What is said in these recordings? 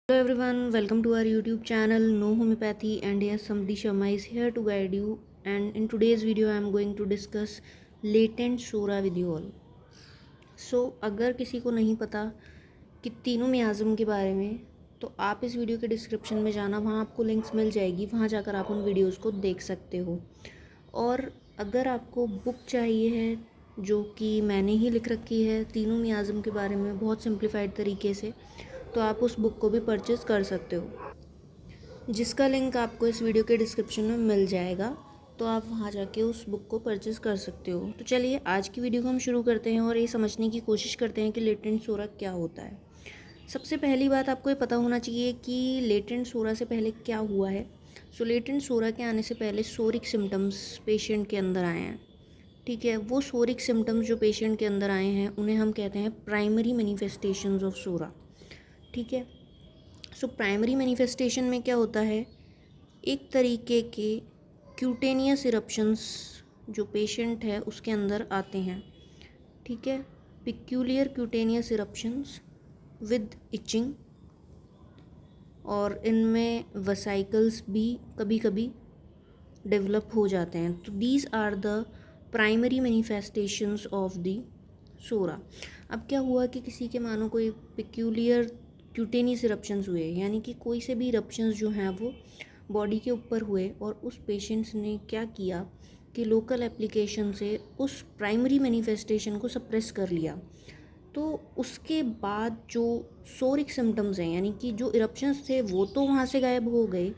Hello everyone, welcome to our YouTube channel No Homeopathy, and yes, Samdi Sharma is here to guide you. And in today's video I am going to discuss latent sora with you all. अगर किसी को नहीं पता कि तीनों मियाज़म के बारे में, तो आप इस वीडियो के डिस्क्रिप्शन में जाना, वहाँ आपको लिंक्स मिल जाएगी, वहाँ जाकर आप उन वीडियोज़ को देख सकते हो। और अगर आपको बुक चाहिए है जो कि मैंने ही लिख रखी है तीनों मियाज़म के बारे में बहुत सिंप्लीफाइड तरीके से, तो आप उस बुक को भी परचेज़ कर सकते हो, जिसका लिंक आपको इस वीडियो के डिस्क्रिप्शन में मिल जाएगा। तो आप वहाँ जाके उस बुक को परचेज़ कर सकते हो। तो चलिए आज की वीडियो को हम शुरू करते हैं और ये समझने की कोशिश करते हैं कि लेटेंट सोरा क्या होता है। सबसे पहली बात आपको ये पता होना चाहिए कि लेटेंट सोरा से पहले क्या हुआ है। लेटेंट सोरा के आने से पहले सोरिक सिम्टम्स पेशेंट के अंदर आए हैं। ठीक है, वो सोरिक सिम्टम्स जो पेशेंट के अंदर आए हैं उन्हें हम कहते हैं प्राइमरी मैनिफेस्टेशंस ऑफ सोरा। ठीक है, प्राइमरी मैनिफेस्टेशन में क्या होता है, एक तरीके के क्यूटेनियस इरप्शंस जो पेशेंट है उसके अंदर आते हैं। ठीक है, peculiar cutaneous eruptions with itching, और इनमें वसाइकल्स भी कभी कभी डेवलप हो जाते हैं। तो these are the primary manifestations of the psora. अब क्या हुआ कि किसी के मानो कोई पिक्यूलियर क्यूटेनियस इरप्शंस हुए, यानी कि कोई से भी इरप्शंस जो हैं वो बॉडी के ऊपर हुए, और उस पेशेंट्स ने क्या किया कि लोकल एप्लीकेशन से उस प्राइमरी मैनिफेस्टेशन को सप्रेस कर लिया। तो उसके बाद जो सोरिक सिम्टम्स हैं, यानी कि जो इरप्शंस थे वो तो वहाँ से गायब हो गए,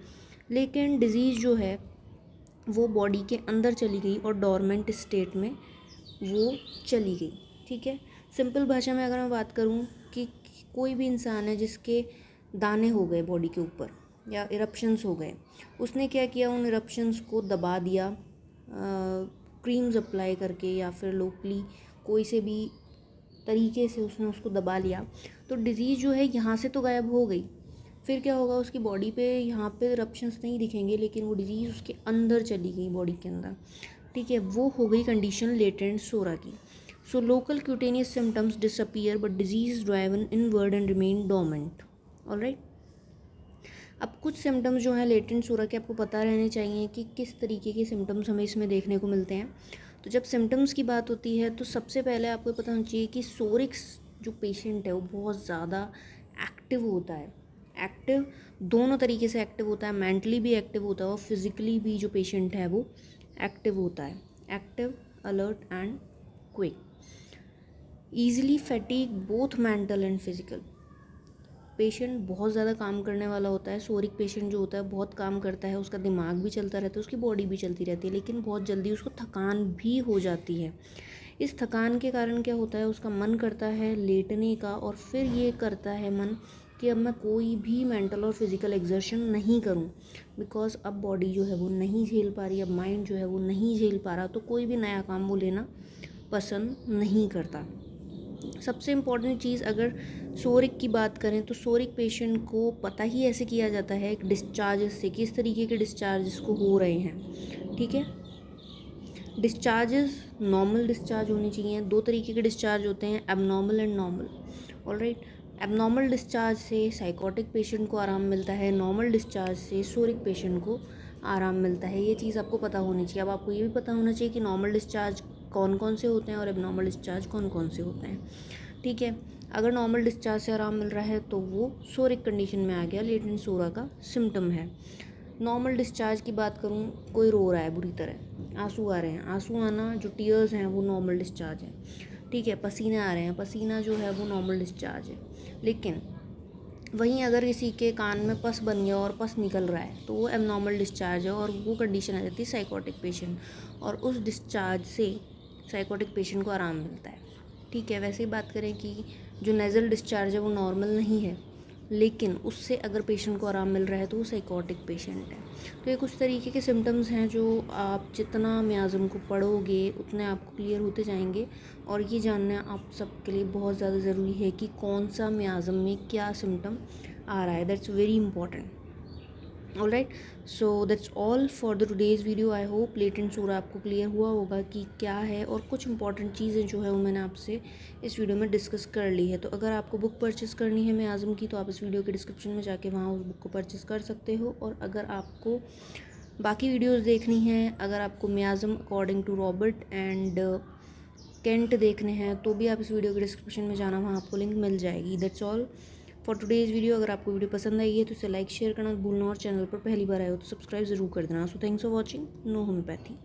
लेकिन डिज़ीज़ जो है वो बॉडी के अंदर चली गई और डोरमेंट स्टेट में वो चली गई। ठीक है, सिंपल भाषा में अगर मैं बात करूँ कि कोई भी इंसान है जिसके दाने हो गए बॉडी के ऊपर या इरप्शंस हो गए, उसने क्या किया, उन इरप्शंस को दबा दिया क्रीम्स अप्लाई करके या फिर लोकली कोई से भी तरीके से उसने उसको दबा लिया, तो डिज़ीज़ जो है यहाँ से तो गायब हो गई। फिर क्या होगा, उसकी बॉडी पे यहाँ पे इरप्शंस नहीं दिखेंगे, लेकिन वो डिज़ीज़ उसके अंदर चली गई बॉडी के अंदर। ठीक है, वो हो गई कंडीशन लेटेंट सोरा की। Local cutaneous symptoms disappear but disease driven inward and remain डोमेंट। Alright, अब कुछ सिम्टम्स जो हैं लेटेंट सोरा के आपको पता रहने चाहिए कि किस तरीके के सिम्टम्स हमें इसमें देखने को मिलते हैं। तो जब सिम्टम्स की बात होती है तो सबसे पहले आपको पता होना चाहिए कि सोरिक्स जो पेशेंट है वो बहुत ज़्यादा एक्टिव होता है। एक्टिव दोनों तरीके से एक्टिव होता है, मेंटली भी एक्टिव होता है और फिज़िकली भी जो पेशेंट है वो एक्टिव होता है। Active, alert and quick, easily fatigue both mental and physical. Patient बहुत ज़्यादा काम करने वाला होता है। सोरिक पेशेंट जो होता है बहुत काम करता है, उसका दिमाग भी चलता रहता है, उसकी बॉडी भी चलती रहती है, लेकिन बहुत जल्दी उसको थकान भी हो जाती है। इस थकान के कारण क्या होता है, उसका मन करता है लेटने का, और फिर ये करता है मन कि अब मैं कोई भी मेंटल और फिज़िकल एक्सर्शन नहीं करूं, बिकॉज अब बॉडी जो है वो नहीं झेल पा रही, अब माइंड जो है वो नहीं झेल पा रहा, तो कोई भी नया काम वो लेना पसंद नहीं करता। सबसे इम्पॉर्टेंट चीज़ अगर सोरिक की बात करें तो सोरिक पेशेंट को पता ही ऐसे किया जाता है एक डिस्चार्जेस से, किस तरीके के डिस्चार्जेस को हो रहे हैं। ठीक है, डिस्चार्जेस नॉर्मल डिस्चार्ज होने चाहिए। दो तरीके के डिस्चार्ज होते हैं, abnormal and normal. Alright, abnormal discharge से साइकोटिक पेशेंट को आराम मिलता है, नॉर्मल डिस्चार्ज से सोरिक पेशेंट को आराम मिलता है। ये चीज़ आपको पता होनी चाहिए। अब आपको ये भी पता होना चाहिए कि नॉर्मल डिस्चार्ज कौन कौन से होते हैं और एबनॉर्मल डिस्चार्ज कौन कौन से होते हैं। ठीक है, अगर नॉर्मल डिस्चार्ज से आराम मिल रहा है तो वो सोरिक कंडीशन में आ गया, लेटेंट सोरा का सिम्टम है। नॉर्मल डिस्चार्ज की बात करूँ, कोई रो रहा है बुरी तरह, आंसू आ रहे हैं, आंसू आना जो टीयर्स हैं वो नॉर्मल डिस्चार्ज है। ठीक है, पसीने आ रहे हैं, पसीना जो है वो नॉर्मल डिस्चार्ज है। लेकिन वहीं अगर किसी के कान में पस बन गया और पस निकल रहा है तो वो एबनॉर्मल डिस्चार्ज है, और वो कंडीशन आ जाती है साइकोटिक पेशेंट, और उस डिस्चार्ज से साइकोटिक पेशेंट को आराम मिलता है। ठीक है, वैसे ही बात करें कि जो नेज़ल डिस्चार्ज है वो नॉर्मल नहीं है, लेकिन उससे अगर पेशेंट को आराम मिल रहा है तो वो साइकोटिक पेशेंट है। तो ये कुछ तरीके के सिम्टम्स हैं जो आप जितना मियाज़म को पढ़ोगे उतने आपको क्लियर होते जाएंगे, और ये जानना आप सबके लिए बहुत ज़्यादा ज़रूरी है कि कौन सा मियाज़म में क्या सिम्टम आ रहा है। That's very important. Alright, so that's all for the today's video. I hope latent सूरा आपको क्लियर हुआ होगा कि क्या है, और कुछ इंपॉर्टेंट चीज़ें जो है वो मैंने आपसे इस वीडियो में डिस्कस कर ली है। तो अगर आपको बुक परचेस करनी है मैं आज़म की, तो आप इस वीडियो के डिस्क्रिप्शन में जाके वहाँ उस बुक को परचेस कर सकते हो। और अगर आपको बाकी वीडियोस देखनी हैं, अगर आपको miasm according to Robert and Kent देखने हैं, तो भी आप इस वीडियो के डिस्क्रिप्शन में जाना, वहाँ आपको लिंक मिल जाएगी। That's all for today's video. अगर आपको वीडियो पसंद आई है तो इसे लाइक शेयर करना भूलना, और चैनल पर पहली बार आए हो तो सब्सक्राइब ज़रूर कर देना। So thanks for watching know homeopathy.